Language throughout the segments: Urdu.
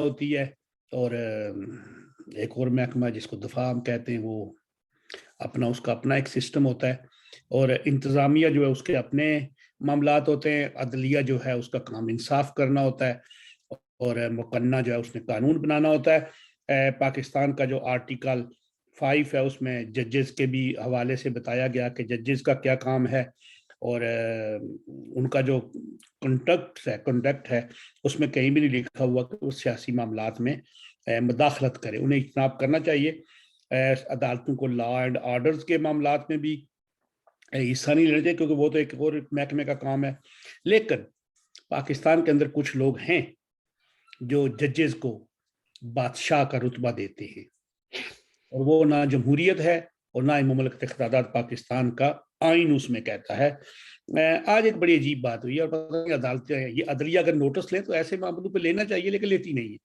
ہوتی ہے اور ایک اور محکمہ جس کو دفاع ہم کہتے ہیں وہ اس کا اپنا ایک سسٹم ہوتا ہے، اور انتظامیہ جو ہے اس کے اپنے معاملات ہوتے ہیں، عدلیہ جو ہے اس کا کام انصاف کرنا ہوتا ہے، اور مقننہ جو ہے اس نے قانون بنانا ہوتا ہے۔ پاکستان کا جو آرٹیکل 5 ہے اس میں ججز کے بھی حوالے سے بتایا گیا کہ ججز کا کیا کام ہے، اور ان کا جو کنڈکٹ ہے اس میں کہیں بھی نہیں لکھا ہوا کہ وہ سیاسی معاملات میں مداخلت کرے، انہیں اجتناب کرنا چاہیے۔ عدالتوں کو لا اینڈ آرڈرز کے معاملات میں بھی حصہ نہیں لینا چاہیے، کیونکہ وہ تو ایک اور محکمے کا کام ہے۔ لیکن پاکستان کے اندر کچھ لوگ ہیں جو ججز کو بادشاہ کا رتبہ دیتے ہیں، اور وہ نہ جمہوریت ہے اور نہ مملکت اقتدار پاکستان کا آئین اس میں کہتا ہے۔ آج ایک بڑی عجیب بات ہوئی ہے، اور پتہ نہیں عدالتیں یہ عدلیہ اگر نوٹس لیں تو ایسے معاملوں پہ لینا چاہیے، لیکن لیتی نہیں ہے۔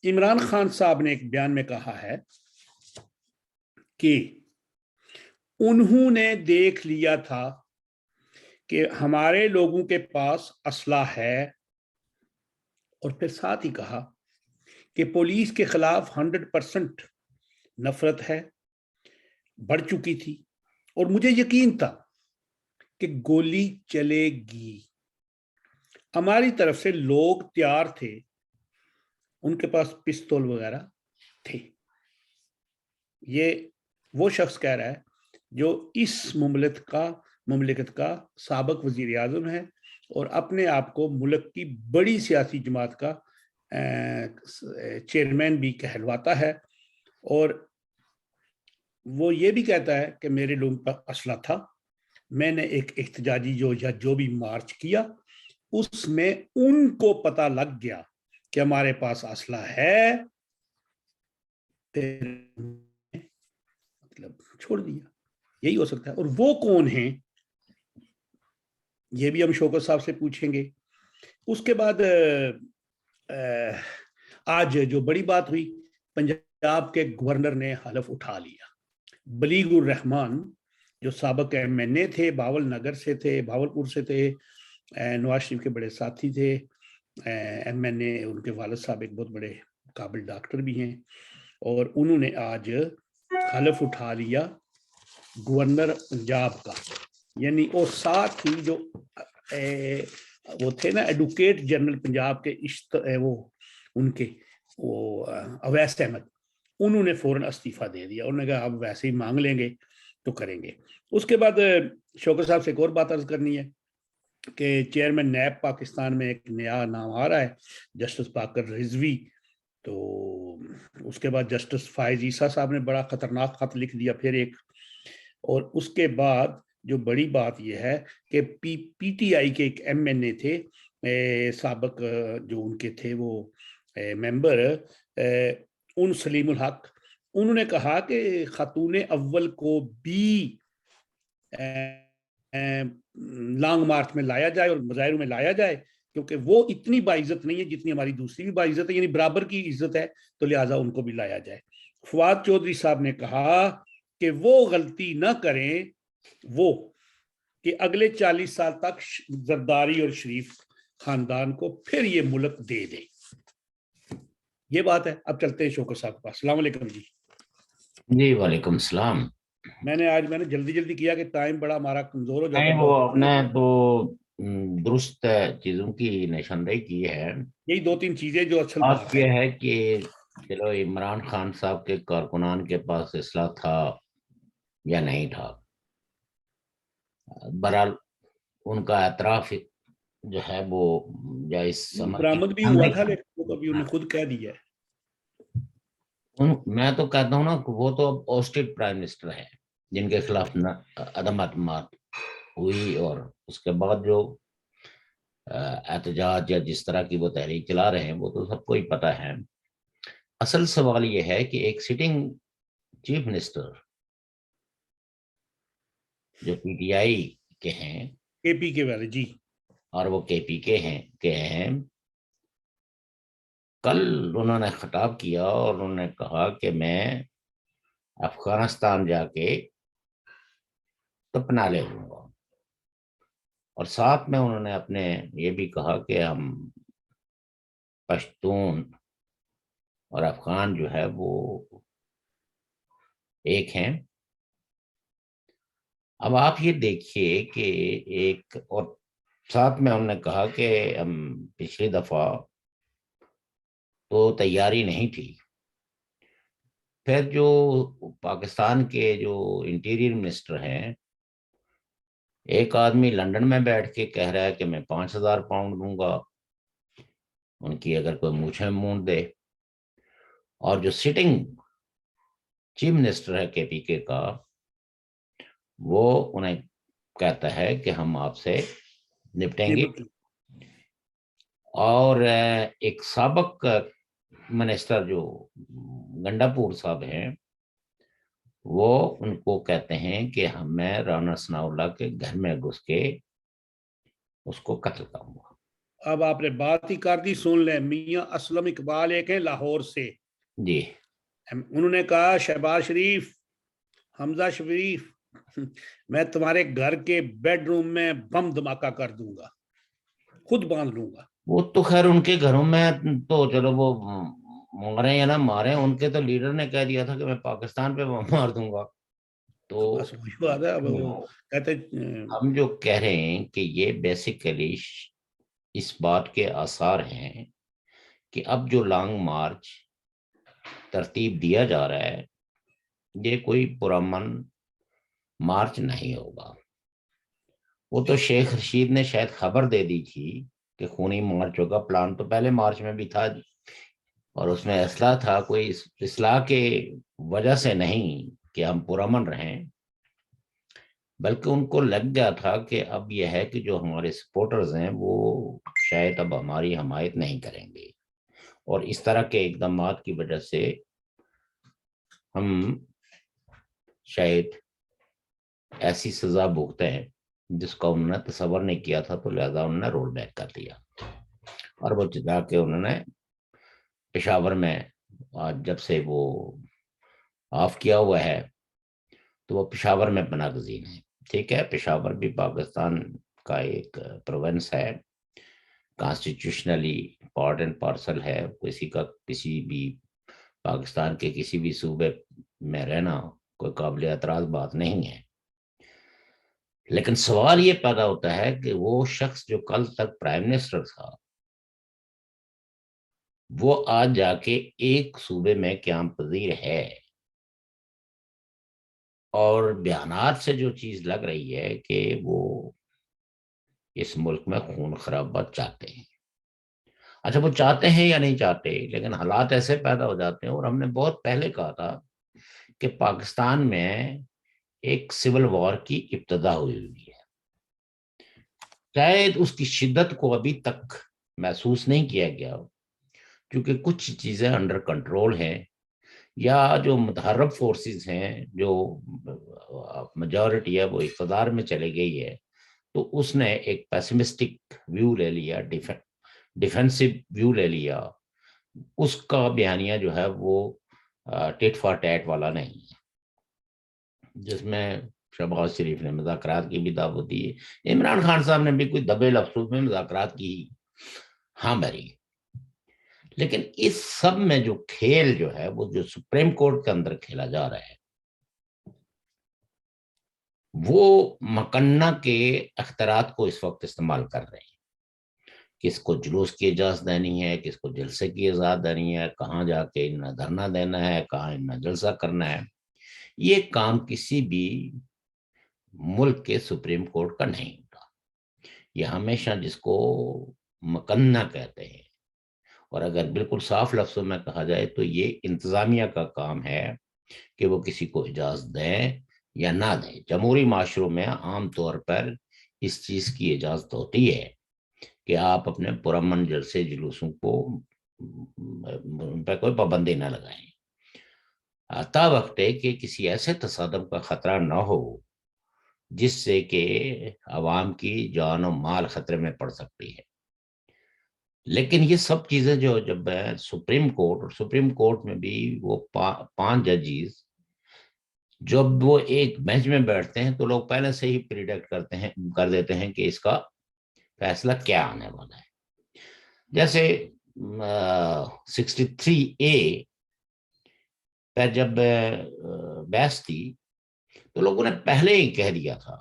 عمران خان صاحب نے ایک بیان میں کہا ہے کہ انہوں نے دیکھ لیا تھا کہ ہمارے لوگوں کے پاس اسلحہ ہے، اور پھر ساتھ ہی کہا کہ پولیس کے خلاف 100% نفرت ہے، بڑھ چکی تھی، اور مجھے یقین تھا کہ گولی چلے گی۔ ہماری طرف سے لوگ تیار تھے، ان کے پاس پستول وغیرہ تھے۔ یہ وہ شخص کہہ رہا ہے جو اس مملکت کا سابق وزیر اعظم ہے، اور اپنے آپ کو ملک کی بڑی سیاسی جماعت کا چیئرمین بھی کہلواتا ہے، اور وہ یہ بھی کہتا ہے کہ میرے لوگوں پر اسلحہ تھا، میں نے ایک احتجاجی جو بھی مارچ کیا اس میں ان کو پتہ لگ گیا کہ ہمارے پاس اسلحہ ہے، پھر مطلب چھوڑ دیا۔ یہی ہو سکتا ہے۔ اور وہ کون ہیں یہ بھی ہم شوکت صاحب سے پوچھیں گے۔ اس کے بعد آج جو بڑی بات ہوئی، پنجاب کے گورنر نے حلف اٹھا لیا۔ بلیغ الرحمان جو سابق MNA تھے، باول نگر سے تھے، بھاولپور سے تھے، نواز شریف کے بڑے ساتھی تھے، MNA، ان کے والد صاحب ایک بہت بڑے قابل ڈاکٹر بھی ہیں، اور انہوں نے آج حلف اٹھا لیا گورنر پنجاب کا، یعنی اور ساتھ ہی جو وہ تھے نا ایڈوکیٹ جنرل پنجاب کے وہ ان کے وہ اویس احمد، انہوں نے فوراً استعفیٰ دے دیا۔ انہوں نے کہا اب ویسے ہی مانگ لیں گے تو کریں گے۔ اس کے بعد شوکت صاحب سے ایک اور بات عرض کرنی ہے کہ چیئرمین نیب پاکستان میں ایک نیا نام آ رہا ہے، جسٹس باقر رضوی۔ تو اس کے بعد جسٹس فائز عیسیٰ صاحب نے بڑا خطرناک خط لکھ دیا پھر ایک، اور اس کے بعد جو بڑی بات یہ ہے کہ پی ٹی آئی کے ایک MNA تھے سابق، جو ان کے تھے وہ ممبر ان سلیم الحق، انہوں نے کہا کہ خاتون اول کو بھی لانگ مارچ میں لایا جائے اور مظاہروں میں لایا جائے، کیونکہ وہ اتنی باعزت نہیں ہے جتنی ہماری دوسری بھی باعزت ہے، یعنی برابر کی عزت ہے، تو لہٰذا ان کو بھی لایا جائے۔ فواد چودھری صاحب نے کہا کہ وہ غلطی نہ کریں وہ کہ اگلے 40 سال تک زرداری اور شریف خاندان کو پھر یہ ملک دے دیں۔ یہ بات ہے۔ اب چلتے ہیں شوکت صاحب کے پاس۔ السلام علیکم جی۔ جی وعلیکم السلام۔ میں نے جلدی کیا کہ ٹائم بڑا ہمارا کمزور ہو جاتا ہے۔ وہ آپ نے تو درست چیزوں کی نشاندہی کی ہے۔ یہی 2-3 چیزیں جو اصل بات یہ ہے کہ چلو عمران خان صاحب کے کارکنان کے پاس اسلحہ تھا یا نہیں تھا، بہرحال ان کا اعتراف جو ہے وہ جائز برآمد بھی ہوا تھا، لیکن وہ کبھی انہیں خود کہہ دیا ہے۔ میں تو کہتا ہوں نا وہ تو اب اوسٹڈ پرائم منسٹر ہے، جن کے خلاف عدم اعتماد ہوئی، اور اس کے بعد جو احتجاج یا جس طرح کی وہ تحریک چلا رہے ہیں وہ تو سب کو ہی پتہ ہے۔ اصل سوال یہ ہے کہ ایک سٹنگ چیف منسٹر جو PTI کے ہیں، KP کے والے جی، اور وہ KP کے ہیں، کل انہوں نے خطاب کیا اور انہوں نے کہا کہ میں افغانستان جا کے پناہ لے لوں گا، اور ساتھ میں انہوں نے اپنے یہ بھی کہا کہ ہم پشتون اور افغان جو ہے وہ ایک ہیں. اب آپ یہ دیکھیے کہ ایک اور ساتھ میں انہوں نے کہا کہ ہم پچھلی دفعہ تو تیاری نہیں تھی. پھر جو پاکستان کے جو انٹیریئر منسٹر ہیں، ایک آدمی لندن میں بیٹھ کے کہہ رہا ہے کہ میں 5,000 پاؤنڈ دوں گا ان کی اگر کوئی مونچھیں مونڈ دے، اور جو سٹنگ چیف منسٹر ہے کے پی کے کا، وہ انہیں کہتا ہے کہ ہم آپ سے نپٹیں گے. اور ایک سابق منسٹر جو گنڈا پور صاحب ہیں، وہ ان کو کہتے ہیں کہ میں رانا ثناء اللہ کے گھر میں گھس کے اس کو قتل کروں گا. اب آپ نے بات ہی کر دی، سن لیں. میاں اسلم اقبال ایک ہیں لاہور سے، جی انہوں نے کہا شہباز شریف، حمزہ شریف، میں تمہارے گھر کے بیڈ روم میں بم دھماکہ کر دوں گا، خود باندھ لوں گا. وہ تو خیر ان کے گھروں میں تو چلو وہ مارے یا نہ مارے، ان کے تو لیڈر نے کہہ دیا تھا کہ میں پاکستان پہ مار دوں گا. تو بس وہی بات ہے. اب وہ کہتے ہم جو کہہ رہے ہیں کہ یہ بیسیکلی اس بات کے آثار ہیں کہ اب جو لانگ مارچ ترتیب دیا جا رہا ہے، یہ کوئی پرامن مارچ نہیں ہوگا. وہ تو شیخ رشید نے شاید خبر دے دی تھی کہ خونی مارچ ہوگا. پلان تو پہلے مارچ میں بھی تھا، اور اس میں اصلاح تھا، کوئی اصلاح کے وجہ سے نہیں کہ ہم پرامن رہیں، بلکہ ان کو لگ گیا تھا کہ اب یہ ہے کہ جو ہمارے سپورٹرز ہیں وہ شاید اب ہماری حمایت نہیں کریں گے، اور اس طرح کے اقدامات کی وجہ سے ہم شاید ایسی سزا بھگتے ہیں جس کا انہوں نے تصور نہیں کیا تھا. تو لہذا انہوں نے رول بیک کر دیا، اور وہ جا کے انہوں نے پشاور میں آج جب سے وہ آف کیا ہوا ہے تو وہ پشاور میں پناہ گزین ہے. ٹھیک ہے، پشاور بھی پاکستان کا ایک پروونس ہے، کانسٹیٹیوشنلی پارٹ اینڈ پارسل ہے. کسی کا کسی بھی پاکستان کے کسی بھی صوبے میں رہنا کوئی قابل اعتراض بات نہیں ہے. لیکن سوال یہ پیدا ہوتا ہے کہ وہ شخص جو کل تک پرائم منسٹر تھا، وہ آج جا کے ایک صوبے میں قیام پذیر ہے، اور بیانات سے جو چیز لگ رہی ہے کہ وہ اس ملک میں خون خرابہ چاہتے ہیں. اچھا، وہ چاہتے ہیں یا نہیں چاہتے، لیکن حالات ایسے پیدا ہو جاتے ہیں. اور ہم نے بہت پہلے کہا تھا کہ پاکستان میں ایک سول وار کی ابتدا ہوئی ہے. شاید اس کی شدت کو ابھی تک محسوس نہیں کیا گیا، کیونکہ کچھ چیزیں انڈر کنٹرول ہیں، یا جو متحرک فورسز ہیں، جو میجورٹی ہے وہ اقتدار میں چلے گئی ہے، تو اس نے ایک پیسمسٹک ویو لے لیا، ڈیفینسو ویو لے لیا. اس کا بیانیہ جو ہے وہ ٹیٹ فار ٹیٹ والا نہیں ہے، جس میں شہباز شریف نے مذاکرات کی بھی دعوت دی ہے. عمران خان صاحب نے بھی کوئی دبے لفظوں میں مذاکرات کی، ہاں بھری. لیکن اس سب میں جو کھیل جو ہے وہ جو سپریم کورٹ کے اندر کھیلا جا رہا ہے، وہ مکنہ کے اختیارات کو اس وقت استعمال کر رہے ہیں. کس کو جلوس کی اجازت دینی ہے، کس کو جلسے کی اجازت دینی ہے، کہاں جا کے انہیں دھرنا دینا ہے، کہاں انہیں جلسہ کرنا ہے. یہ کام کسی بھی ملک کے سپریم کورٹ کا نہیں ہوتا. یہ ہمیشہ جس کو مکنہ کہتے ہیں، اور اگر بالکل صاف لفظوں میں کہا جائے تو یہ انتظامیہ کا کام ہے کہ وہ کسی کو اجازت دیں یا نہ دیں. جمہوری معاشروں میں عام طور پر اس چیز کی اجازت ہوتی ہے کہ آپ اپنے پرامن جلسے جلوسوں کو ان پہ کوئی پابندی نہ لگائیں، تا وقت ہے کہ کسی ایسے تصادم کا خطرہ نہ ہو جس سے کہ عوام کی جان و مال خطرے میں پڑ سکتی ہے. لیکن یہ سب چیزیں جو جب سپریم کورٹ، اور سپریم کورٹ میں بھی وہ 5 ججز جب وہ ایک بینچ میں بیٹھتے ہیں تو لوگ پہلے سے ہی پریڈکٹ کر دیتے ہیں کہ اس کا فیصلہ کیا آنے والا ہے. جیسے 63A پر جب بحث تھی تو لوگوں نے پہلے ہی کہہ دیا تھا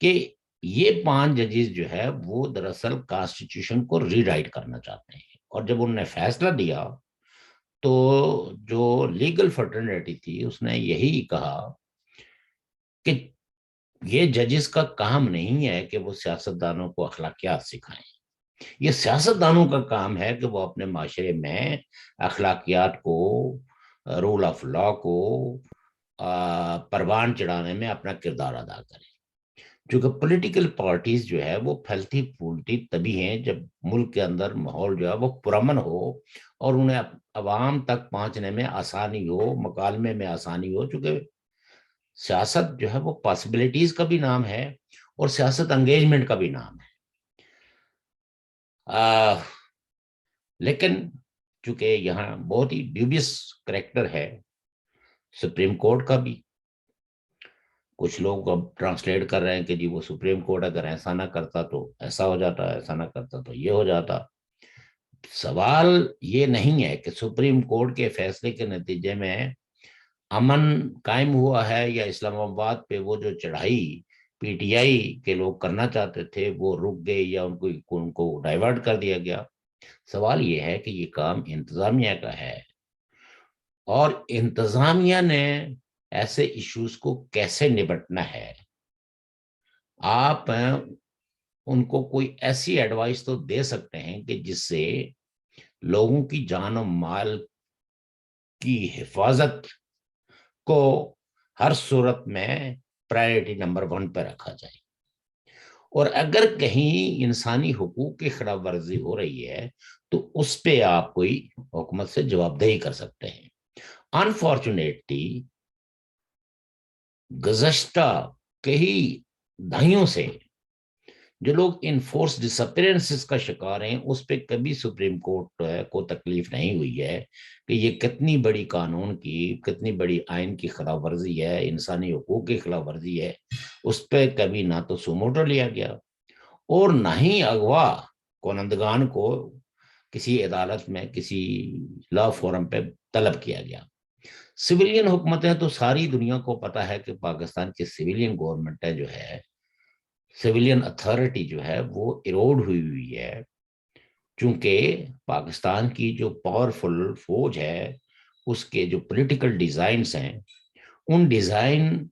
کہ یہ 5 ججز جو ہے وہ دراصل کانسٹیٹیوشن کو ری رائٹ کرنا چاہتے ہیں. اور جب انہوں نے فیصلہ دیا تو جو لیگل فرٹرنیٹی تھی اس نے یہی کہا کہ یہ ججز کا کام نہیں ہے کہ وہ سیاستدانوں کو اخلاقیات سکھائیں. یہ سیاستدانوں کا کام ہے کہ وہ اپنے معاشرے میں اخلاقیات کو، رول آف لا کو پروان چڑھانے میں اپنا کردار ادا کریں. چونکہ پولیٹیکل پارٹیز جو ہے وہ پھیلتی پھولتی تبھی ہیں جب ملک کے اندر ماحول جو ہے وہ پرامن ہو اور انہیں عوام تک پہنچنے میں آسانی ہو، مکالمے میں آسانی ہو. چونکہ سیاست جو ہے وہ پاسبلٹیز کا بھی نام ہے اور سیاست انگیجمنٹ کا بھی نام ہے. لیکن چونکہ یہاں بہت ہی ڈیوبیس کریکٹر ہے سپریم کورٹ کا بھی. کچھ لوگ اب ٹرانسلیٹ کر رہے ہیں کہ جی وہ سپریم کورٹ اگر ایسا نہ کرتا تو ایسا ہو جاتا، ایسا نہ کرتا تو یہ ہو جاتا. سوال یہ نہیں ہے کہ سپریم کورٹ کے فیصلے کے نتیجے میں امن قائم ہوا ہے یا اسلام آباد پہ وہ جو چڑھائی پی ٹی آئی کے لوگ کرنا چاہتے تھے وہ رک گئے یا ان کو ڈائیورٹ کر دیا گیا. سوال یہ ہے کہ یہ کام انتظامیہ کا ہے اور انتظامیہ نے ایسے ایشوز کو کیسے نپٹنا ہے. آپ ان کو کوئی ایسی ایڈوائس تو دے سکتے ہیں کہ جس سے لوگوں کی جان و مال کی حفاظت کو ہر صورت میں پرائرٹی نمبر 1 پہ رکھا جائے. اور اگر کہیں انسانی حقوق کی خلاف ورزی ہو رہی ہے تو اس پہ آپ کوئی حکومت سے جواب دہی کر سکتے ہیں. انفارچونیٹلی گزشتہ کئی دہائیوں سے جو لوگ انفورس ڈسپیرنسز کا شکار ہیں اس پہ کبھی سپریم کورٹ کو تکلیف نہیں ہوئی ہے کہ یہ کتنی بڑی قانون کی، کتنی بڑی آئین کی خلاف ورزی ہے، انسانی حقوق کی خلاف ورزی ہے. اس پہ کبھی نہ تو سوموٹو لیا گیا اور نہ ہی اغوا کنندگان کو کسی عدالت میں، کسی لا فورم پہ طلب کیا گیا. سویلین حکومتیں تو ساری دنیا کو پتا ہے کہ پاکستان کی سویلین گورنمنٹ ہے جو ہے، سویلین اتھارٹی جو ہے وہ ایروڈ ہوئی ہے. چونکہ پاکستان کی جو پاورفل فوج ہے اس کے جو پولیٹیکل ڈیزائنز ہیں ان ڈیزائن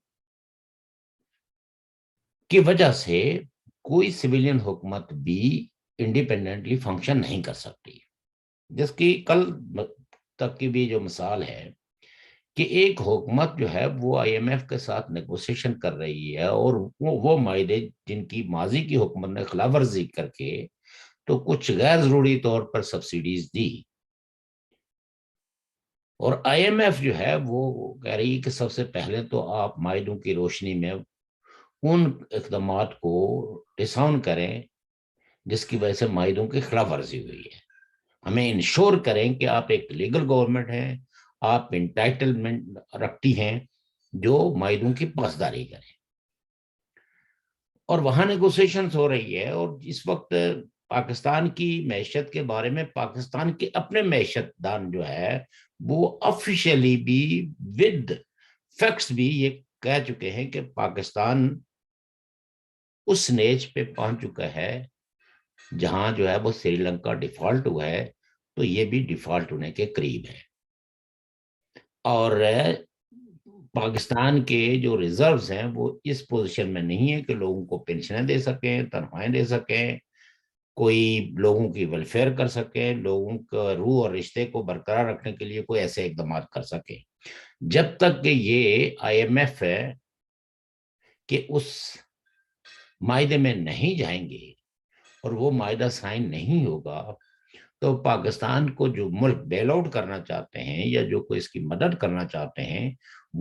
کی وجہ سے کوئی سویلین حکومت بھی انڈیپینڈنٹلی فنکشن نہیں کر سکتی. جس کی کل تک کی بھی جو مثال ہے کہ ایک حکومت جو ہے وہ آئی ایم ایف کے ساتھ نیگوسیشن کر رہی ہے اور وہ معاہدے جن کی ماضی کی حکومت نے خلاف ورزی کر کے تو کچھ غیر ضروری طور پر سبسیڈیز دی، اور آئی ایم ایف جو ہے وہ کہہ رہی ہے کہ سب سے پہلے تو آپ معاہدوں کی روشنی میں ان اقدامات کو ڈساؤن کریں جس کی وجہ سے معاہدوں کی خلاف ورزی ہوئی ہے. ہمیں انشور کریں کہ آپ ایک لیگل گورنمنٹ ہیں، آپ انٹائٹلمنٹ رکھتی ہیں جو معاہدوں کی پاسداری کریں. اور وہاں نیگوسیشنز ہو رہی ہے اور اس وقت پاکستان کی معیشت کے بارے میں پاکستان کے اپنے معیشت دان جو ہے وہ آفیشیلی بھی ود فیکٹس بھی یہ کہہ چکے ہیں کہ پاکستان اس نیج پہ پہنچ چکا ہے جہاں جو ہے وہ سری لنکا ڈیفالٹ ہوا ہے تو یہ بھی ڈیفالٹ ہونے کے قریب ہے. اور پاکستان کے جو ریزروز ہیں وہ اس پوزیشن میں نہیں ہے کہ لوگوں کو پینشنیں دے سکیں، تنخواہیں دے سکیں، کوئی لوگوں کی ویلفیئر کر سکیں، لوگوں کا روح اور رشتے کو برقرار رکھنے کے لیے کوئی ایسے اقدامات کر سکیں. جب تک کہ یہ آئی ایم ایف ہے کہ اس معاہدے میں نہیں جائیں گے اور وہ معاہدہ سائن نہیں ہوگا تو پاکستان کو جو ملک بیل آؤٹ کرنا چاہتے ہیں یا جو کوئی اس کی مدد کرنا چاہتے ہیں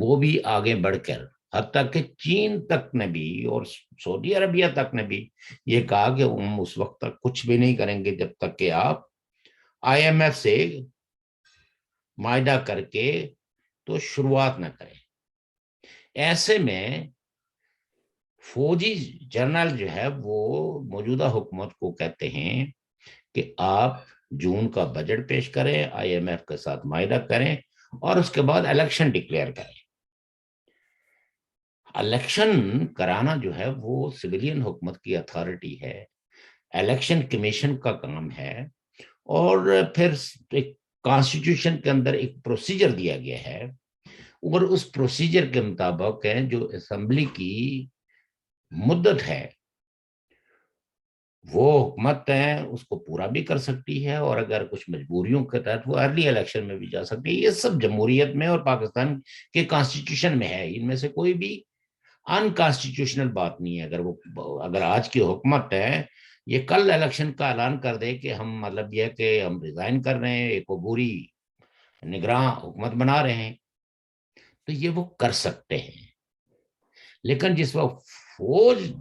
وہ بھی آگے بڑھ کر حتیٰ کہ چین تک نے بھی اور سعودی عربیہ تک نے بھی یہ کہا کہ ہم اس وقت تک کچھ بھی نہیں کریں گے جب تک کہ آپ آئی ایم ایف سے معاہدہ کر کے تو شروعات نہ کریں. ایسے میں فوجی جنرل جو ہے وہ موجودہ حکومت کو کہتے ہیں کہ آپ جون کا بجٹ پیش کریں, IMF کے ساتھ معاہدہ کریں, اور اس کے بعد الیکشن ڈکلیئر کریں. الیکشن کرانا جو ہے وہ سویلین حکومت کی اتھارٹی ہے, الیکشن کمیشن کا کام ہے. اور پھر ایک کانسٹیٹیوشن کے اندر ایک پروسیجر دیا گیا ہے, اور اس پروسیجر کے مطابق ہے جو اسمبلی کی مدت ہے وہ حکومت ہے اس کو پورا بھی کر سکتی ہے, اور اگر کچھ مجبوریوں کے تحت وہ ارلی الیکشن میں بھی جا سکتی ہے. یہ سب جمہوریت میں اور پاکستان کے کانسٹیٹیوشن میں ہے, ان میں سے کوئی بھی انکانسٹیٹیوشنل بات نہیں ہے. اگر آج کی حکومت ہے یہ کل الیکشن کا اعلان کر دے کہ ہم مطلب یہ کہ ہم ریزائن کر رہے ہیں, ایک عبوری نگراں حکومت بنا رہے ہیں, تو یہ وہ کر سکتے ہیں. لیکن جس وقت فوج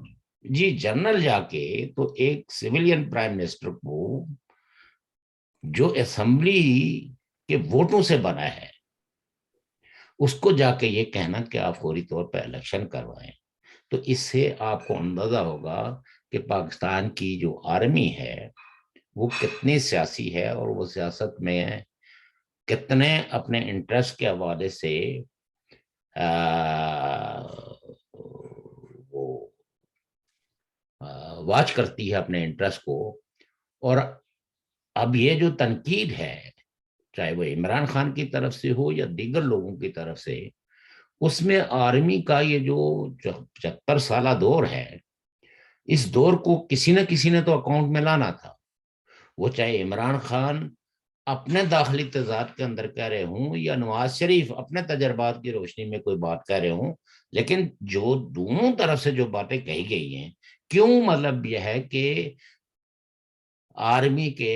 جنرل جا کے تو ایک سویلین پرائم منسٹر کو جو اسمبلی کے ووٹوں سے بنا ہے اس کو جا کے یہ کہنا کہ آپ فوری طور پہ الیکشن کروائیں, تو اس سے آپ کو اندازہ ہوگا کہ پاکستان کی جو آرمی ہے وہ کتنی سیاسی ہے, اور وہ سیاست میں کتنے اپنے انٹرسٹ کے حوالے سے وہ واچ کرتی ہے اپنے انٹرسٹ کو. اور اب یہ جو تنقید ہے چاہے وہ عمران خان کی طرف سے ہو یا دیگر لوگوں کی طرف سے, اس میں آرمی کا یہ جو 75 سالہ دور ہے, اس دور کو کسی نہ کسی نے تو اکاؤنٹ میں لانا تھا. وہ چاہے عمران خان اپنے داخلی تضاد کے اندر کہہ رہے ہوں یا نواز شریف اپنے تجربات کی روشنی میں کوئی بات کہہ رہے ہوں, لیکن جو دونوں طرف سے جو باتیں کہی گئی ہیں, کیوں مطلب یہ ہے کہ آرمی کے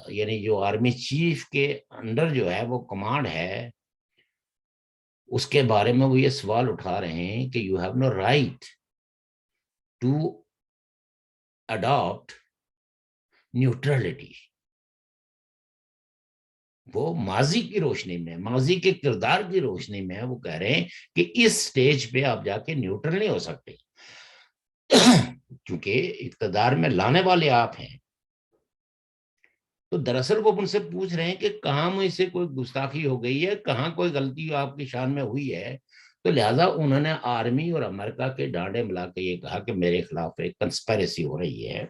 یعنی جو آرمی چیف کے انڈر جو ہے وہ کمانڈ ہے, اس کے بارے میں وہ یہ سوال اٹھا رہے ہیں کہ you have no right to adapt neutrality. وہ ماضی کی روشنی میں, ماضی کے کردار کی روشنی میں وہ کہہ رہے ہیں کہ اس سٹیج پہ آپ جا کے نیوٹرل نہیں ہو سکتے کیونکہ اقتدار میں لانے والے آپ ہیں. تو دراصل وہ ان سے پوچھ رہے ہیں کہ کہاں مجھ سے کوئی گستاخی ہو گئی ہے, کہاں کوئی غلطی آپ کی شان میں ہوئی ہے. تو لہٰذا انہوں نے آرمی اور امریکہ کے ڈانڈے ملا کے یہ کہا کہ میرے خلاف ایک کنسپائریسی ہو رہی ہے,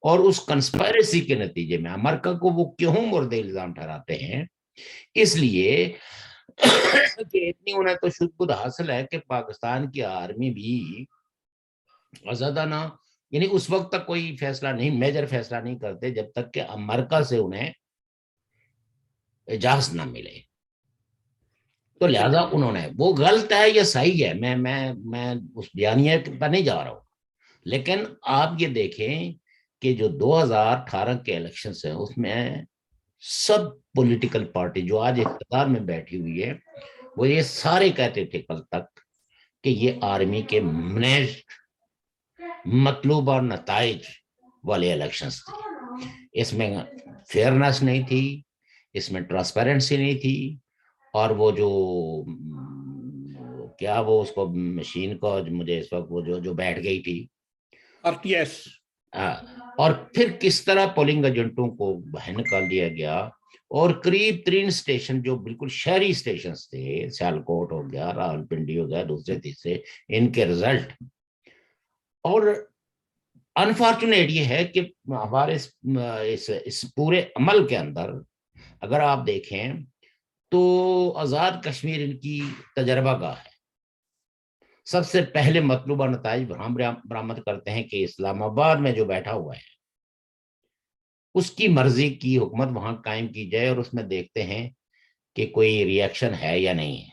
اور اس کنسپائریسی کے نتیجے میں امریکہ کو وہ کیوں مورد الزام ٹھہراتے ہیں, اس لیے کہ اتنی انہیں تو شد حاصل ہے کہ پاکستان کی آرمی بھی آزادانہ یعنی اس وقت تک کوئی فیصلہ نہیں, میجر فیصلہ نہیں کرتے جب تک کہ امریکہ سے انہیں اجازت نہ ملے. تو لہذا انہوں نے, وہ غلط ہے یا صحیح ہے, میں اس بیانیے پر نہیں جا رہا ہوں, لیکن آپ یہ دیکھیں کہ جو 2018 کے الیکشنز ہیں اس میں سب پولیٹیکل پارٹی جو آج اقتدار میں بیٹھی ہوئی ہے وہ یہ سارے کہتے تھے کل تک کہ یہ آرمی کے مینیجڈ مطلوبہ نتائج والے الیکشنز تھے. اس میں فیئرنس نہیں تھی, اس میں ٹرانسپیرنسی نہیں تھی, اور وہ جو کیا وہ اس کو مشین کو مجھے اس وقت وہ جو بیٹھ گئی تھی RTS, اور پھر کس طرح پولنگ ایجنٹوں کو باہر نکال دیا گیا, اور قریب 3 اسٹیشن جو بالکل شہری اسٹیشنز تھے, سیالکوٹ ہو گیا, راولپنڈی ہو گیا, دوسرے تیسرے, ان کے رزلٹ. اور انفارچونیٹ یہ ہے کہ ہمارے اس پورے عمل کے اندر اگر آپ دیکھیں تو آزاد کشمیر ان کی تجربہ گاہ ہے. سب سے پہلے مطلوبہ نتائج ہم برآمد کرتے ہیں کہ اسلام آباد میں جو بیٹھا ہوا ہے اس کی مرضی کی حکومت وہاں قائم کی جائے, اور اس میں دیکھتے ہیں کہ کوئی ری ایکشن ہے یا نہیں ہے.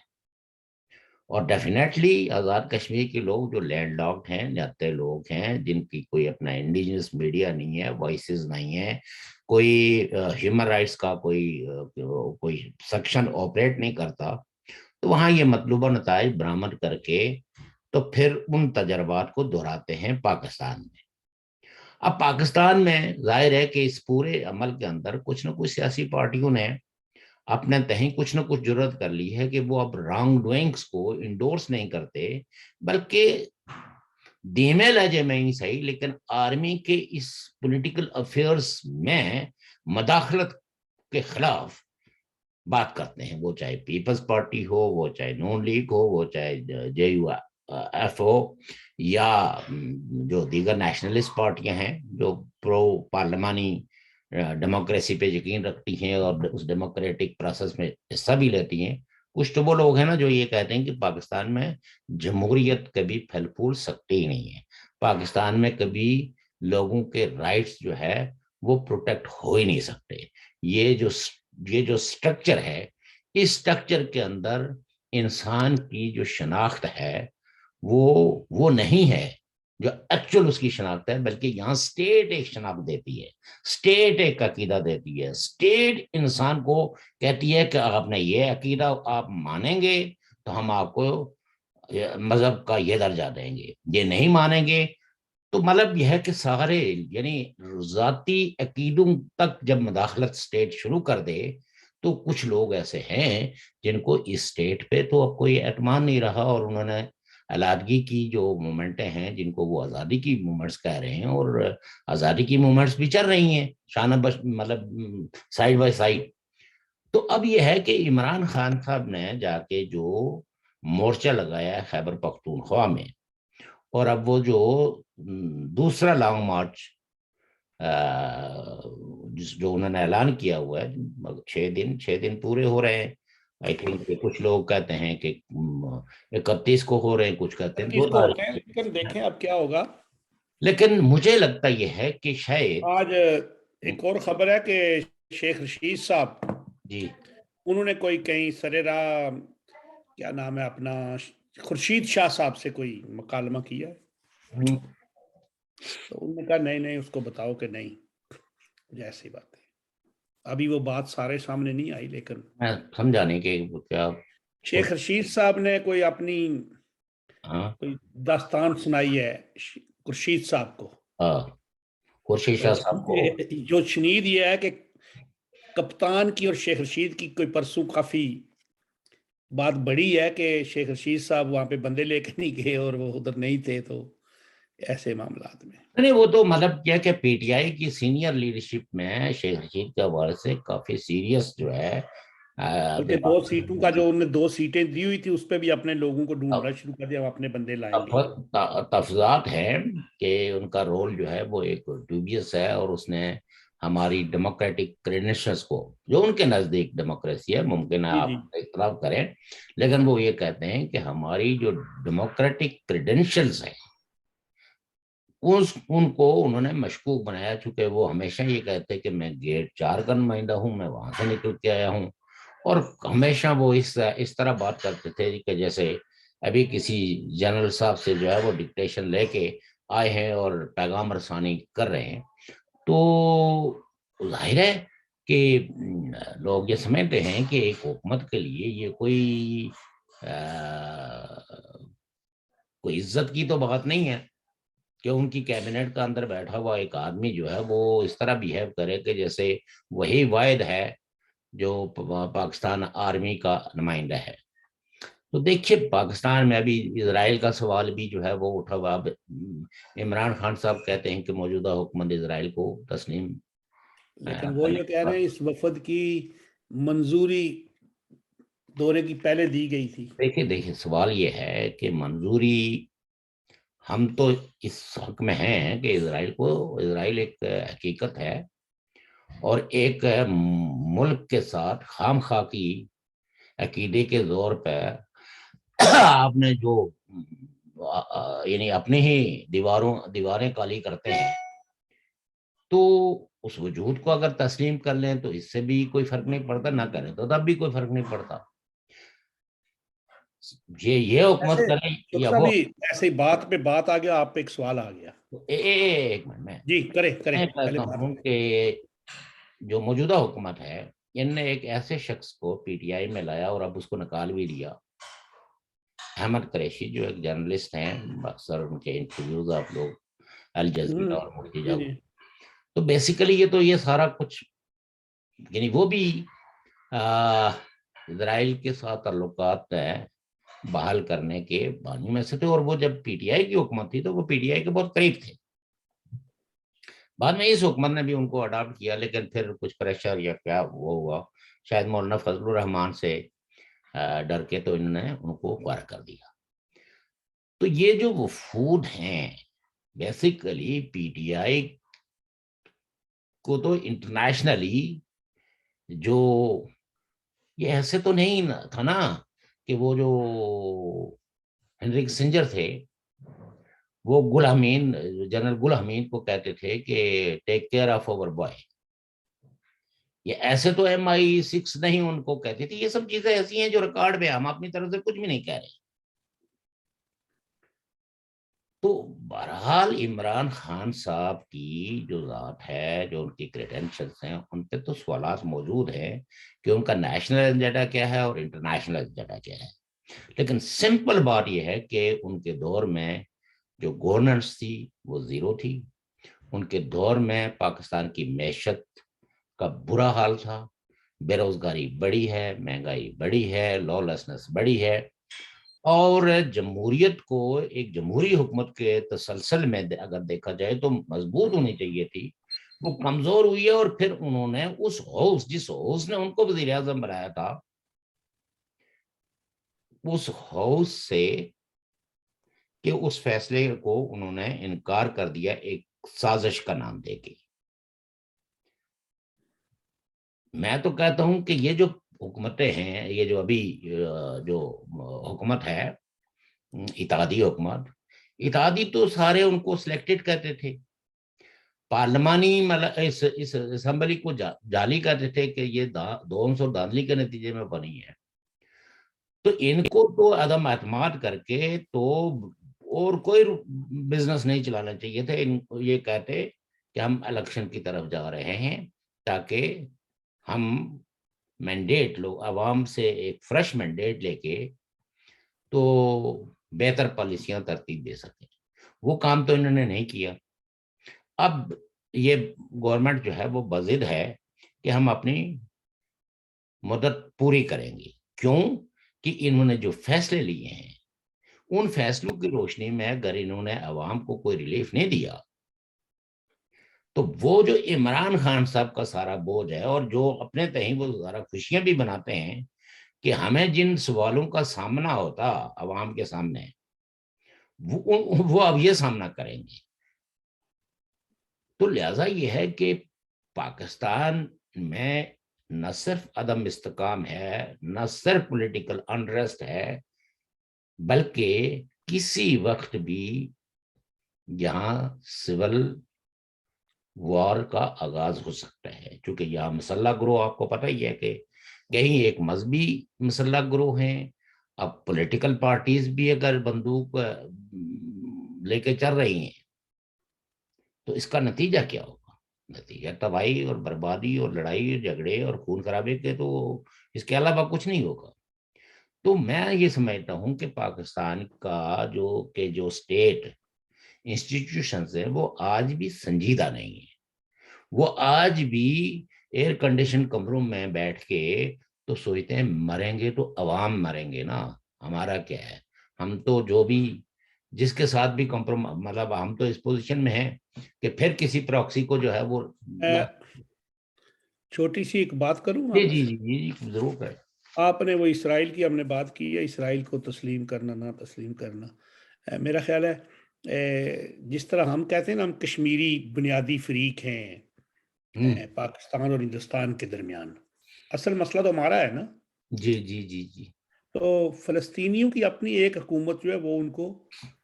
اور ڈیفینیٹلی آزاد کشمیر کے لوگ جو لینڈ لاکڈ ہیں, نہتے لوگ ہیں, جن کی کوئی اپنا انڈیجنس میڈیا نہیں ہے, وائسز نہیں ہے, کوئی ہیومن رائٹس کا کوئی سیکشن آپریٹ نہیں کرتا, تو وہاں یہ مطلوبہ نتائج برآمد کر کے تو پھر ان تجربات کو دہراتے ہیں پاکستان میں. اب پاکستان میں ظاہر ہے کہ اس پورے عمل کے اندر کچھ نہ کچھ سیاسی پارٹیوں نے اپنے تہیں کچھ نہ کچھ جرات کر لی ہے کہ وہ اب رانگ ڈوئنگس کو انڈورس نہیں کرتے, بلکہ دھیمے لہجے میں ہی صحیح لیکن آرمی کے اس پولیٹیکل افیئرس میں مداخلت کے خلاف بات کرتے ہیں، وہ چاہے پیپلز پارٹی ہو، وہ چاہے نون لیگ ہو، وہ چاہے جے یو ایف ہو، یا جو دیگر نیشنلسٹ پارٹیاں ہیں جو پرو پارلیمانی ڈیموکریسی پہ یقین رکھتی ہیں اور اس ڈیموکریٹک پروسیس میں حصہ بھی لیتی ہیں. کچھ تو وہ لوگ ہیں نا جو یہ کہتے ہیں کہ پاکستان میں جمہوریت کبھی پھل پھول سکتی ہی نہیں ہے، پاکستان میں کبھی لوگوں کے رائٹس جو ہے وہ پروٹیکٹ ہو ہی نہیں سکتے. یہ جو سٹرکچر ہے، اس سٹرکچر کے اندر انسان کی جو شناخت ہے وہ نہیں ہے جو ایکچوئل اس کی شناخت ہے، بلکہ یہاں سٹیٹ ایک شناخت دیتی ہے، سٹیٹ ایک عقیدہ دیتی ہے، سٹیٹ انسان کو کہتی ہے کہ آپ نے یہ عقیدہ آپ مانیں گے تو ہم آپ کو مذہب کا یہ درجہ دیں گے، یہ نہیں مانیں گے تو مطلب یہ ہے کہ سارے یعنی ذاتی عقیدوں تک جب مداخلت سٹیٹ شروع کر دے تو کچھ لوگ ایسے ہیں جن کو اس سٹیٹ پہ تو اب کوئی اعتماد نہیں رہا، اور انہوں نے علیحدگی کی جو مومنٹیں ہیں جن کو وہ آزادی کی مومنٹس کہہ رہے ہیں، اور آزادی کی مومنٹس بھی چل رہی ہیں شانہ بش مطلب سائیڈ بائی سائیڈ. تو اب یہ ہے کہ عمران خان صاحب نے جا کے جو مورچہ لگایا ہے خیبر پختونخوا میں، اور اب وہ جو دوسرا لانگ مارچ جو انہوں نے اعلان کیا ہوا ہے، 6 دن پورے ہو رہے ہیں. آئی تھنک کچھ لوگ کہتے ہیں کہ 31 کو ہو رہے ہیں، کچھ کہتے ہیں 31 2 کو ہوتے ہیں، تاریخ لیکن دیکھیں اب کیا ہوگا. لیکن مجھے لگتا یہ ہے کہ شاید آج ایک اور خبر ہے کہ شیخ رشید صاحب، جی انہوں نے کوئی کہیں سرے راہ، کیا نام ہے اپنا، خورشید شاہ صاحب سے کوئی مکالمہ کیا ہے، تو انہوں نے کہا نہیں اس کو بتاؤ کہ نہیں، مجھے ایسی بات ہے. ابھی وہ بات سارے سامنے نہیں آئی، لیکن میں سمجھا نہیں کہ کیا. شیخ رشید صاحب نے کوئی اپنی ہاں کوئی داستان سنائی ہے خورشید صاحب کو. ہاں خورشید تو شاہ صاحب کو جو شنید یہ ہے کہ کپتان کی اور شیخ رشید کی کوئی پرسوں کافی بات بڑی ہے کہ شیخ رشید صاحب وہاں پہ بندے لے کے نہیں گئے اور وہ ادھر نہیں تھے، تو ایسے معاملات میں نہیں، وہ تو مطلب کیا کہ پی ٹی آئی کی سینئر لیڈرشپ میں شیخ رشید کے حوالے سے کافی سیریس جو ہے بلکہ 2 سیٹوں کا جو انہوں نے 2 سیٹیں دی ہوئی تھی اس پہ بھی اپنے لوگوں کو ڈھونڈنا شروع کر دیا، ہم اپنے بندے لائیں گے. تفضات ہیں کہ ان کا رول جو ہے وہ ایک ڈیوبیس ہے، اور اس نے ہماری ڈیموکریٹک کریڈینشلز کو، جو ان کے نزدیک ڈیموکریسی ہے، ممکن ہے جی آپ جی اختلاف کریں، لیکن وہ یہ کہتے ہیں کہ ہماری جو ڈیموکریٹک کریڈینشلز ہیں ان کو انہوں نے مشکوک بنایا، چونکہ وہ ہمیشہ یہ کہتے کہ میں گیٹ 4 کا نمائندہ ہوں، میں وہاں سے نکل کے آیا ہوں، اور ہمیشہ وہ اس طرح بات کرتے تھے کہ جیسے ابھی کسی جنرل صاحب سے جو ہے وہ ڈکٹیشن لے کے آئے ہیں اور پیغام رسانی کر رہے ہیں. تو ظاہر ہے کہ لوگ یہ سمجھتے ہیں کہ ایک حکومت کے لیے یہ کوئی عزت کی تو بات نہیں ہے کہ ان کی کیبنٹ کا اندر بیٹھا ہوا ایک آدمی جو ہے وہ اس طرح بیہیو کرے کہ جیسے وہی واحد ہے جو پاکستان آرمی کا نمائندہ ہے. تو دیکھیے پاکستان میں ابھی اسرائیل کا سوال بھی جو ہے وہ اٹھا ہوا. اب عمران خان صاحب کہتے ہیں کہ موجودہ حکومت اسرائیل کو تسلیم لیکن وہ یہ کہہ کرنے. رہے ہیں اس وفد کی منظوری دورے کی پہلے دی گئی تھی. دیکھیے سوال یہ ہے کہ منظوری ہم تو اس حق میں ہیں کہ اسرائیل ایک حقیقت ہے، اور ایک ملک کے ساتھ خام خواہ کی عقیدے کے زور پہ آپ نے جو یعنی اپنے ہی دیواریں کالی کرتے ہیں، تو اس وجود کو اگر تسلیم کر لیں تو اس سے بھی کوئی فرق نہیں پڑتا، نہ کریں تو تب بھی کوئی فرق نہیں پڑتا. یہ حکومت ایسے کرے یا ڈاکٹر صاحب وہ. ایسے ہی بات پہ بات آ گیا، آپ پہ ایک سوال آ گیا. ایک منٹ میں جی کریں پہلے کہتا بات ہوں کریں. کہ جو موجودہ حکومت ہے ان نے ایک ایسے شخص کو پی ٹی آئی میں لایا اور اب اس کو نکال بھی لیا. احمد قریشی جو ایک جرنلسٹ ہیں، اکثر ان کے انٹرویوز آپ لوگ الجزیرہ اور مرتضیٰ، جی جی تو بیسیکلی یہ سارا کچھ یعنی وہ بھی اسرائیل کے ساتھ تعلقات بحال کرنے کے بانی میں سے تھے، اور وہ جب پی ٹی آئی کی حکومت تھی تو وہ پی ٹی آئی کے بہت قریب تھے. بعد میں اس حکومت نے بھی ان کو اڈاپٹ کیا، لیکن پھر کچھ پریشر یا کیا وہ ہوا، شاید مولانا فضل الرحمان سے ڈر کے تو انہوں نے ان کو فارغ کر دیا۔ تو یہ جو وفود ہیں بیسیکلی پی ٹی آئی کو تو انٹرنیشنلی جو یہ ایسے تو نہیں تھا نا کہ وہ جو ہنری کسنجر تھے وہ گل حمید، جنرل گل حمید کو کہتے تھے کہ take care of over boy, یہ ایسے تو MI6 نہیں ان کو کہتی تھی۔ یہ سب چیزیں ایسی ہیں جو ریکارڈ میں، ہم اپنی طرف سے کچھ بھی نہیں کہہ رہے۔ تو بہرحال عمران خان صاحب کی جو ذات ہے، جو ان کی کریڈینشلز ہیں، ان پہ تو سوالات موجود ہیں کہ ان کا نیشنل ایجنڈا کیا ہے اور انٹرنیشنل ایجنڈا کیا ہے، لیکن سمپل بات یہ ہے کہ ان کے دور میں جو گورننس تھی وہ زیرو تھی، ان کے دور میں پاکستان کی معیشت کا برا حال تھا، بے روزگاری بڑی ہے، مہنگائی بڑی ہے، لا لیسنس بڑی ہے، اور جمہوریت کو ایک جمہوری حکومت کے تسلسل میں اگر دیکھا جائے تو مضبوط ہونی چاہیے تھی، وہ کمزور ہوئی ہے۔ اور پھر انہوں نے اس ہاؤس، جس ہاؤس نے ان کو وزیر اعظم بنایا تھا، اس ہاؤس سے کہ اس فیصلے کو انہوں نے انکار کر دیا ایک سازش کا نام دے کے۔ میں تو کہتا ہوں کہ یہ جو حکومتیں ہیں، یہ جو ابھی جو حکومت ہے اتحادی حکومت، اتحادی تو سارے ان کو سلیکٹڈ کہتے تھے، پارلیمانی اس اسمبلی کو جعلی کہتے تھے کہ یہ دو عنصر دھاندلی کے نتیجے میں بنی ہے۔ تو ان کو تو عدم اعتماد کر کے تو اور کوئی بزنس نہیں چلانا چاہیے تھا، یہ کہتے کہ ہم الیکشن کی طرف جا رہے ہیں تاکہ ہم مینڈیٹ لوگ عوام سے ایک فریش مینڈیٹ لے کے تو بہتر پالیسیاں ترتیب دے سکیں۔ وہ کام تو انہوں نے نہیں کیا۔ اب یہ گورنمنٹ جو ہے وہ بضد ہے کہ ہم اپنی مدت پوری کریں گے، کیوں کہ انہوں نے جو فیصلے لیے ہیں ان فیصلوں کی روشنی میں اگر انہوں نے عوام کو کوئی ریلیف نہیں دیا تو وہ جو عمران خان صاحب کا سارا بوجھ ہے، اور جو اپنے تہیں وہ سارا خوشیاں بھی بناتے ہیں کہ ہمیں جن سوالوں کا سامنا ہوتا عوام کے سامنے، وہ اب یہ سامنا کریں گے۔ تو لہذا یہ ہے کہ پاکستان میں نہ صرف عدم استحکام ہے، نہ صرف پولیٹیکل انریسٹ ہے، بلکہ کسی وقت بھی یہاں سول وار کا آغاز ہو سکتا ہے، کیونکہ یہاں مسلح گروہ آپ کو پتہ ہی ہے کہ کہیں ایک مذہبی مسلح گروہ ہیں، اب پولیٹیکل پارٹیز بھی اگر بندوق لے کے چل رہی ہیں تو اس کا نتیجہ کیا ہوگا؟ نتیجہ تباہی اور بربادی اور لڑائی جھگڑے اور خون خرابے کے، تو اس کے علاوہ کچھ نہیں ہوگا۔ تو میں یہ سمجھتا ہوں کہ پاکستان کا جو اسٹیٹ انسٹیٹیوشنز ہیں وہ آج بھی سنجیدہ نہیں ہیں، وہ آج بھی ایئر کنڈیشن کمروں میں بیٹھ کے تو سوچتے ہیں مریں گے تو عوام مریں گے نا، ہمارا کیا ہے، ہم تو جو بھی جس کے ساتھ بھی مطلب ہم تو اس پوزیشن میں ہیں کہ پھر کسی پراکسی کو جو ہے وہ چھوٹی سی ایک بات کروں جی آپ جی سے؟ جی جی ضرور کریں۔ آپ نے وہ اسرائیل کی ہم نے بات کی ہے، اسرائیل کو تسلیم کرنا نہ تسلیم کرنا، میرا خیال ہے جس طرح ہم کہتے ہیں نا ہم کشمیری بنیادی فریق ہیں پاکستان اور ہندوستان کے درمیان، اصل مسئلہ تو ہمارا ہے نا۔ جی جی جی جی تو فلسطینیوں کی اپنی ایک حکومت جو ہے وہ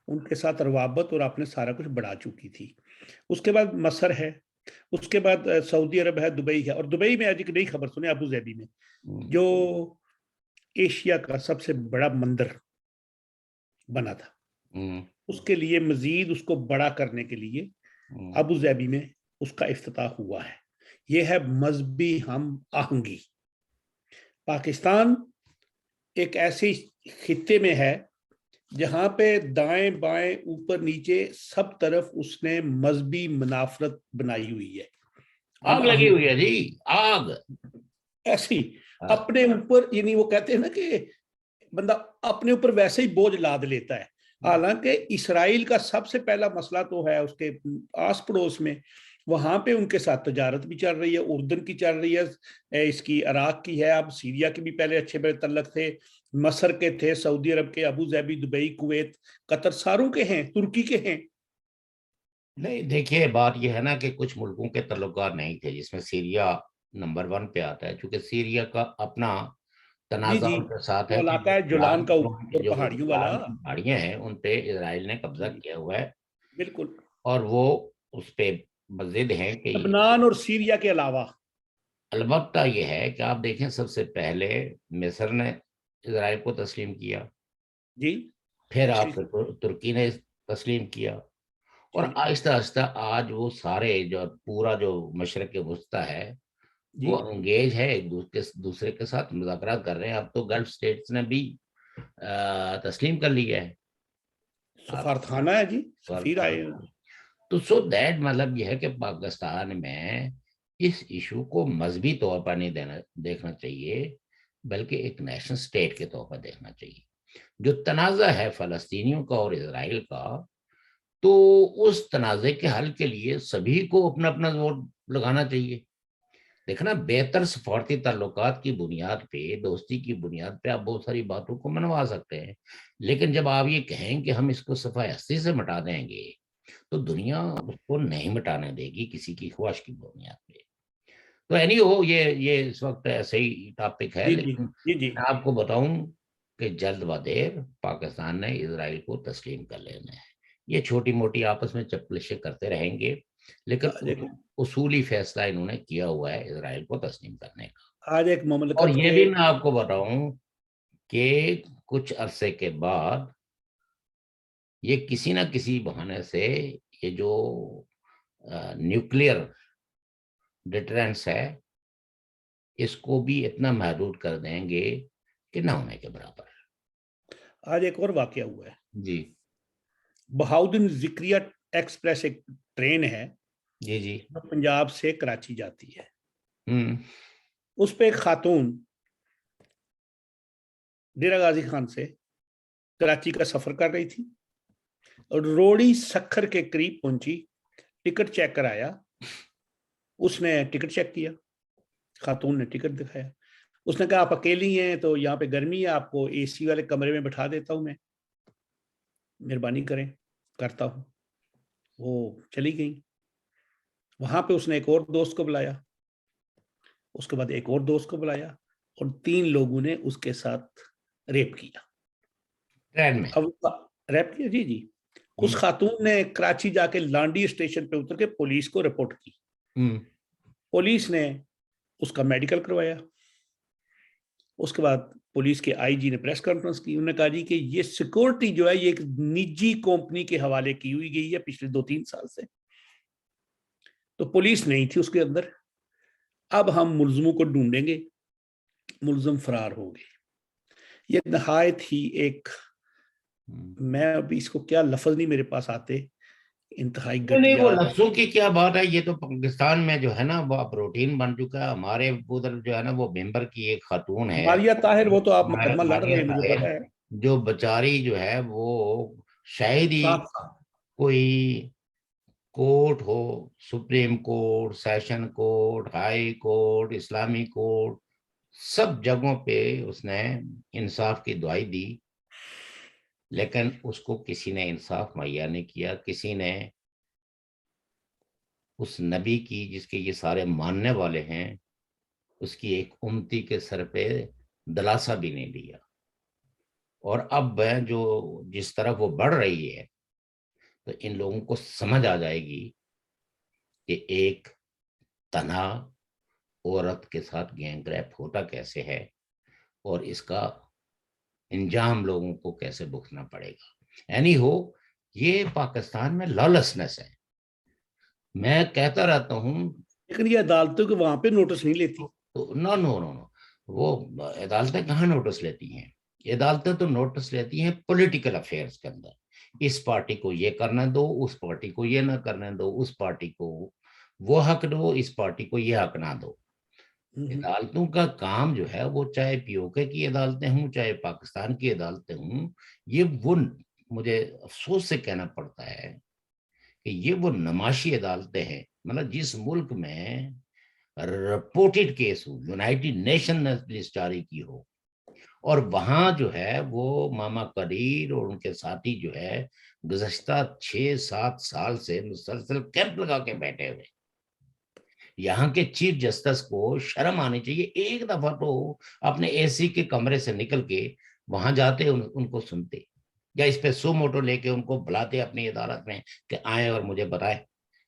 ان کے ساتھ روابط اور اپنے سارا کچھ بڑھا چکی تھی۔ اس کے بعد مصر ہے، اس کے بعد سعودی عرب ہے، دبئی ہے، اور دبئی میں آج ایک نئی خبر سنیں، ابو ظہبی میں جو ایشیا کا سب سے بڑا مندر بنا تھا، اس کے لیے مزید اس کو بڑا کرنے کے لیے ابو ظہبی میں اس کا افتتاح ہوا ہے۔ یہ ہے مذہبی ہم آہنگی۔ پاکستان ایک ایسی خطے میں ہے جہاں پہ دائیں بائیں اوپر نیچے سب طرف اس نے مذہبی منافرت بنائی ہوئی ہے، آگ لگی ہوئی ہے جی، آگ ایسی اپنے اوپر، یعنی وہ کہتے ہیں نا کہ بندہ اپنے اوپر ویسے ہی بوجھ لاد لیتا ہے۔ حالانکہ اسرائیل کا سب سے پہلا مسئلہ تو ہے اس کے آس پڑوس میں، وہاں پہ ان کے ساتھ تجارت بھی چل رہی ہے، اردن کی چل رہی ہے، اس کی عراق کی ہے، اب سیریا کے بھی پہلے اچھے بڑے تعلق تھے، مصر کے تھے، سعودی عرب کے، ابو ظہبی، دبئی، کویت، قطر، ساروں کے ہیں، ترکی کے ہیں۔ نہیں دیکھیے، بات یہ ہے نا کہ کچھ ملکوں کے تعلقات نہیں تھے، جس میں سیریا نمبر 1 پہ آتا ہے، چونکہ سیریا کا اپنا جی تنازع جی، ان کے ساتھ وہ ہے کہ علاقہ ہے جولان کا اوپر، جو پہاڑیوں والا۔ گولان کی پہاڑیاں ہیں ان پہ اسرائیل نے قبضہ جی جی، کیا ہوا ہے، بالکل، اور وہ اس پہ مزید ہیں کہ لبنان اور سیریا کے علاوہ۔ البتہ یہ ہے کہ آپ دیکھیں سب سے پہلے مصر نے اسرائیل کو تسلیم کیا، جی پھر جی آپ ترکی نے تسلیم کیا، اور جی آہستہ آہستہ آج وہ سارے جو پورا جو مشرق وسطی ہے جی، وہ انگیج ہے، ایک دوسرے کے ساتھ مذاکرات کر رہے ہیں۔ اب تو گلف سٹیٹس نے بھی تسلیم کر لیا ہے آپ سفارتخانہ ہے جی، سفیر آئے ہیں۔ تو سو دیٹ مطلب یہ ہے کہ پاکستان میں اس ایشو کو مذہبی طور پر نہیں دیکھنا چاہیے، بلکہ ایک نیشنل سٹیٹ کے طور پر دیکھنا چاہیے۔ جو تنازع ہے فلسطینیوں کا اور اسرائیل کا، تو اس تنازع کے حل کے لیے سبھی کو اپنا اپنا زور لگانا چاہیے۔ دیکھنا، بہتر سفارتی تعلقات کی بنیاد پہ، دوستی کی بنیاد پہ آپ بہت ساری باتوں کو منوا سکتے ہیں، لیکن جب آپ یہ کہیں کہ ہم اس کو صفحہ ہستی سے مٹا دیں گے تو دنیا اس کو نہیں مٹانے دے گی کسی کی خواہش کی بنیاد پہ۔ تو اینی ہو، یہ اس وقت ایسے ہی ٹاپک ہے، جی جی لیکن جی جی، میں آپ کو بتاؤں کہ جلد و دیر پاکستان نے اسرائیل کو تسلیم کر لینا ہے۔ یہ چھوٹی موٹی آپس میں چپلشیں کرتے رہیں گے، لیکن دیکھیں، اصولی فیصلہ انہوں نے کیا ہوا ہے اسرائیل کو تسلیم کرنے کا۔ آج ایک اور مملکت یہ کے، بھی میں آپ کو بتاؤں کہ کچھ عرصے کے بعد یہ کسی نہ کسی بہانے سے یہ جو نیوکلیئر ڈیٹرنس ہے اس کو بھی اتنا محدود کر دیں گے کہ نہ ہونے کے برابر۔ آج ایک اور واقعہ ہوا ہے۔ جی بہاؤدن ذکریہ ایکسپریس ایک ٹرین ہے جی جی، جو پنجاب سے کراچی جاتی ہے، ہوں اس پہ ایک خاتون ڈیرہ غازی خان سے کراچی کا سفر کر رہی تھی، اور روڑی سکھر کے قریب پہنچی، ٹکٹ چیک کرایا، اس نے ٹکٹ چیک کیا، خاتون نے ٹکٹ دکھایا، اس نے کہا آپ اکیلی ہیں تو یہاں پہ گرمی ہے، آپ کو اے سی والے کمرے میں بٹھا دیتا ہوں میں، مہربانی کریں، کرتا ہوں۔ وہ چلی گئی، وہاں پہ اس نے ایک اور دوست کو بلایا، اس کے بعد ایک اور دوست کو بلایا، اور 3 لوگوں نے اس کے ساتھ ریپ کیا۔ ٹرین میں؟ اب ریپ کیا، جی جی، اس خاتون نے کراچی جا کے لانڈی اسٹیشن پہ اتر کے پولیس کو رپورٹ کی، پولیس نے اس کا میڈیکل کروایا، اس کے بعد پولیس کے آئی جی نے پریس کانفرنس کی، انہوں نے کہا جی کہ یہ سیکورٹی جو ہے یہ ایک نجی کمپنی کے حوالے کی ہوئی گئی ہے پچھلے 2-3 سال سے، تو پولیس نہیں تھی اس کے اندر، اب ہم ملزموں کو ڈھونڈیں گے، ملزم فرار ہو گئے۔ یہ نہایت ہی ایک، میں ابھی اس کو کیا لفظ نہیں میرے پاس آتے، انتہائی نہیں، وہ گھٹیا۔ لفظوں کی کیا بات ہے، یہ تو پاکستان میں جو ہے نا وہ روٹین بن چکا ہے۔ ہمارے ادھر جو ہے نا وہ ممبر کی ایک خاتون ہے، ماریہ طاہر، وہ تو آپ مقدمہ لڑ رہے ماریہ ہیں، مجھے طاہر، پتا ہے، جو بچاری جو ہے وہ شاید ہی صاف صاف، کوئی کورٹ ہو، supreme court, session court, high court, اسلامی کورٹ، سب جگہوں پہ اس نے انصاف کی دعائی دی، لیکن اس کو کسی نے انصاف مہیا نہیں کیا۔ کسی نے اس نبی کی، جس کے یہ سارے ماننے والے ہیں، اس کی ایک امتی کے سر پہ دلاسا بھی نہیں دیا۔ اور اب جو جس طرف وہ بڑھ رہی ہے تو ان لوگوں کو سمجھ آ جائے گی کہ ایک تنہا عورت کے ساتھ گینگ ریپ ہوتا کیسے ہے، اور اس کا انجام لوگوں کو کیسے بھگتنا پڑے گا۔ اینی ہو، یہ پاکستان میں لالسنس ہے، میں کہتا رہتا ہوں۔ لیکن یہ عدالتوں کے وہاں پہ نوٹس نہیں لیتی۔ نو نو نو نو، وہ عدالتیں کہاں نوٹس لیتی ہیں؟ عدالتیں تو نوٹس لیتی ہیں پولیٹیکل افیئرز کے اندر، اس پارٹی کو یہ کرنے دو، اس پارٹی کو یہ نہ کرنے دو، اس پارٹی کو وہ حق دو، اس پارٹی کو یہ حق نہ دو۔ عدالتوں کا کام جو ہے وہ چاہے پی او کے کی عدالتیں ہوں، چاہے پاکستان کی عدالتیں ہوں، یہ وہ، مجھے افسوس سے کہنا پڑتا ہے کہ یہ وہ نمائشی عدالتیں ہیں مطلب جس ملک میں رپورٹڈ کیس ہو، یونائٹڈ نیشن نے لسٹ جاری کی ہو، اور وہاں جو ہے وہ ماما قدیر اور ان کے ساتھی جو ہے گزشتہ 6-7 سال سے مسلسل کیمپ لگا کے بیٹھے ہوئے. یہاں کے چیف جسٹس کو شرم آنی چاہیے. ایک دفعہ تو اپنے اے سی کے کمرے سے نکل کے وہاں جاتے ان کو سنتے، یا اس پہ سو موٹو لے کے ان کو بلاتے اپنی عدالت میں کہ آئیں اور مجھے بتائیں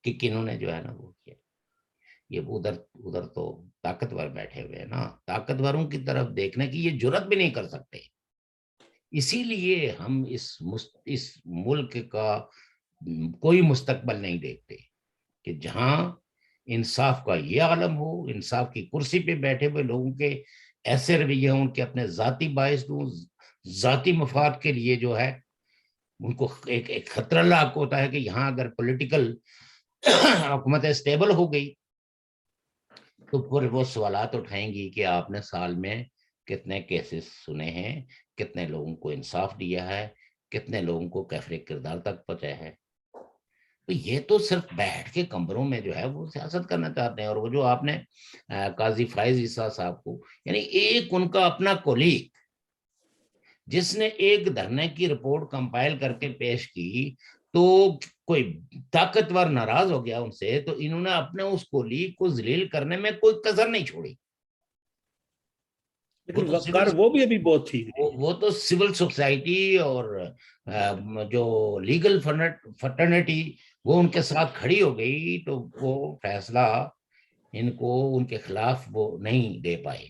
کہ کنہوں نے جو ہے نا وہ کیا. یہ ادھر تو طاقتور بیٹھے ہوئے ہیں نا، طاقتوروں کی طرف دیکھنے کی یہ جرات بھی نہیں کر سکتے. اسی لیے ہم اس ملک کا کوئی مستقبل نہیں دیکھتے کہ جہاں انصاف کا یہ عالم ہو، انصاف کی کرسی پہ بیٹھے ہوئے لوگوں کے ایسے رویے ہوں کہ اپنے ذاتی باعث ذاتی مفاد کے لیے جو ہے ان کو ایک خطرہ لاحق ہوتا ہے کہ یہاں اگر پولیٹیکل حکومت اسٹیبل ہو گئی تو پھر وہ سوالات اٹھائیں گی کہ آپ نے سال میں کتنے کیسز سنے ہیں، کتنے لوگوں کو انصاف دیا ہے، کتنے لوگوں کو کیفر کردار تک پہنچا ہے. تو یہ تو صرف بیٹھ کے کمروں میں جو ہے وہ سیاست کرنا چاہتے ہیں. اور وہ جو آپ نے قاضی فائز عیسیٰ صاحب کو، یعنی ایک ان کا اپنا کولیگ جس نے ایک دھرنے کی رپورٹ کمپائل کر کے پیش کی، تو کوئی طاقتور ناراض ہو گیا ان سے، تو انہوں نے اپنے اس کولیگ کو ذلیل کرنے میں کوئی کسر نہیں چھوڑی. لیکن وقار وہ بھی ابھی بہت تھی. وہ تو سول سوسائٹی اور جو لیگل فرٹرنیٹی وہ ان کے ساتھ کھڑی ہو گئی، تو وہ فیصلہ ان کو ان کے خلاف وہ نہیں دے پائے.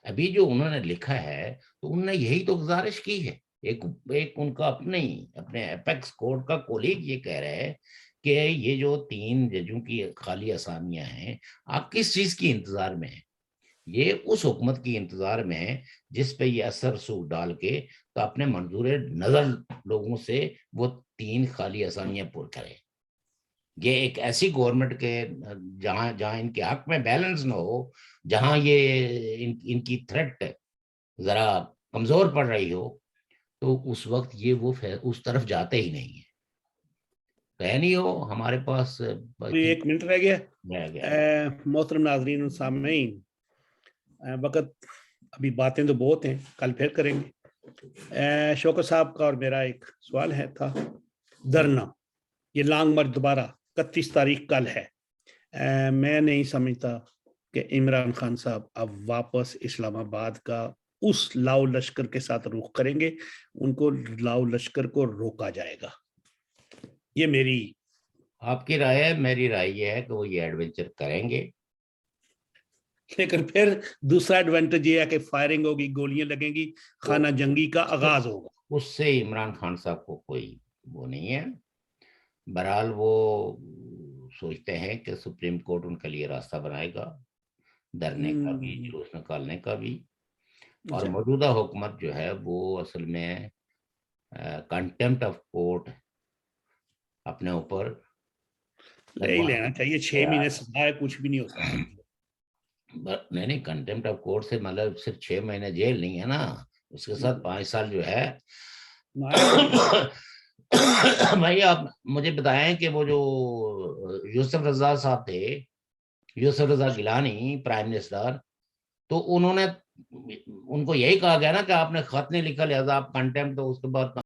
ابھی جو انہوں نے لکھا ہے تو انہوں نے یہی تو گزارش کی ہے. ایک ان کا اپنے اپیکس کورٹ کا کولیگ یہ کہہ رہے ہیں کہ یہ جو 3 ججوں کی خالی اسامیاں ہیں، آپ کس چیز کی انتظار میں ہیں؟ یہ اس حکومت کی انتظار میں ہے جس پہ یہ اثر رسوخ ڈال کے تو اپنے منظور نظر لوگوں سے وہ 3 خالی اسامیاں پر کرے. یہ ایک ایسی گورنمنٹ کے جہاں ان کے حق میں بیلنس نہ ہو، جہاں یہ ان کی تھریٹ ذرا کمزور پڑ رہی ہو، تو اس وقت یہ وہ اس طرف جاتے ہی نہیں ہے. نہیں ہو ہمارے پاس 1 منٹ رہ گیا. رہ گیا. محترم ناظرین و سامعین، وقت ابھی باتیں تو بہت ہیں، کل پھر کریں گے. شوکت صاحب کا اور میرا ایک سوال تھا، دھرنا یہ لانگ مارچ دوبارہ 31 تاریخ کل ہے. میں نہیں سمجھتا کہ عمران خان صاحب اب واپس اسلام آباد کا اس لاؤ لشکر کے ساتھ رخ کریں گے. ان کو لاؤ لشکر کو روکا جائے گا. یہ میری آپ کی رائے ہے. میری رائے یہ ہے کہ وہ یہ ایڈونچر کریں گے، لیکن پھر دوسرا ایڈوانٹیج یہ ہے کہ فائرنگ ہوگی، گولیاں لگیں گی، خانہ جنگی کا آغاز ہوگا. اس سے عمران خان صاحب کو کوئی وہ نہیں ہے. بہرحال وہ سوچتے ہیں کہ سپریم کورٹ ان کے لیے راستہ بنائے گا، دھرنے کا بھی، جلوس نکالنے کا بھی. اور موجودہ حکومت جو ہے وہ اصل میں کنٹمپٹ آف کورٹ اپنے اوپر نہیں لینا چاہیے. 6 مہینے سزا کچھ بھی نہیں ہوتا. نہیں کنٹمپٹ آف کورٹ سے مطلب صرف 6 مہینے جیل نہیں ہے نا، اس کے ساتھ 5 سال جو ہے. بھائی آپ مجھے بتائیں کہ وہ جو یوسف رضا صاحب تھے، یوسف رضا گیلانی پرائم منسٹر، تو انہوں نے ان کو یہی کہا گیا نا کہ آپ نے خط نہیں لکھا لہذا آپ کنٹمپٹ، تو اس کے بعد